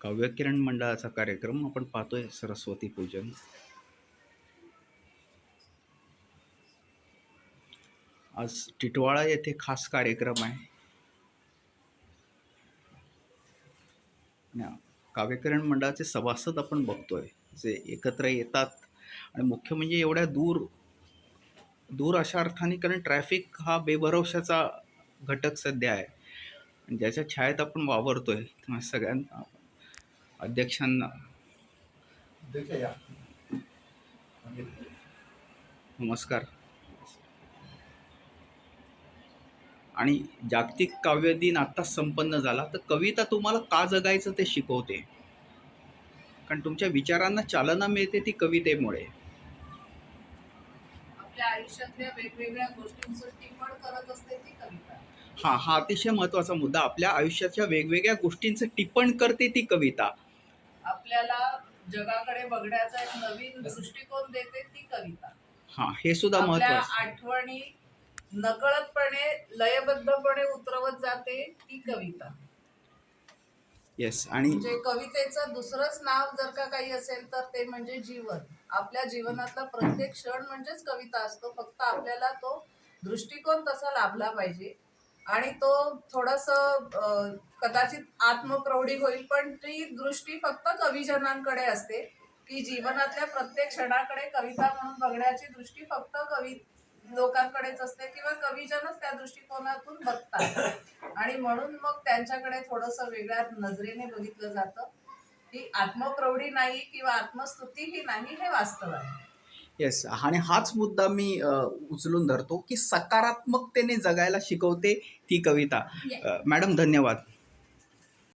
काव्यकिरण मंडळाचा कार्यक्रम आपण पाहतोय. सरस्वती पूजन. आज टिटवाळा येथे खास कार्यक्रम आहे. काव्यकिरण मंडळाचे सभासद आपण बघतोय, जे एकत्र येतात. आणि मुख्य म्हणजे एवढ्या दूर दूर अशा अर्थाने, कारण ट्रॅफिक हा बेभरवशाचा घटक सध्या आहे आणि ज्याच्या छायेत आपण वावरतोय. तेव्हा सगळ्यांना, अध्यक्षांना नमस्कार. आणि जागतिक काव्य दिन आत्ताच संपन्न झाला. तर कविता तुम्हाला का जगायचं ते शिकवते, कारण तुमच्या विचारांना चालना मिळते ती कवितेमुळे. आपल्या आयुष्यातल्या वेगवेगळ्या गोष्टींचं टिपण करत असते ती कविता. हा अतिशय महत्वाचा मुद्दा. आपल्या आयुष्याच्या वेगवेगळ्या गोष्टींचं टिपण करते ती कविता. आपल्याला जगाकडे बघण्याचा एक नवीन दृष्टिकोन देते ती कविता. हे सुद्धा आपल्या महत्वाचं. आठवणी नकळतपणे लयबद्धपणे उतरवत जाते ती कविता. येस. आणि म्हणजे कवितेचं दुसरंच नाव जर का काही असेल तर ते म्हणजे जीवन. आपल्या जीवनातला प्रत्येक क्षण म्हणजेच कविता असतो. फक्त आपल्याला तो दृष्टिकोन तसा लाभला पाहिजे आणि तो थोडंसं कदाचित आत्मप्रौढी होईल, पण ती दृष्टी फक्त कविजनांकडे असते की जीवनातल्या प्रत्येक क्षणाकडे कविता म्हणून बघण्याची दृष्टी फक्त लोकांकडेच असते किंवा कविजनच त्या दृष्टिकोनातून बघतात आणि म्हणून मग त्यांच्याकडे थोडंसं वेगळ्या नजरेने बघितलं जातं. ही आत्मप्रौढी नाही किंवा आत्मस्तुतीही नाही, हे वास्तव आहे. येस. आणि हाच मुद्दा मी उचलून धरतो की सकारात्मकतेने जगायला शिकवते ती कविता. मॅडम धन्यवाद.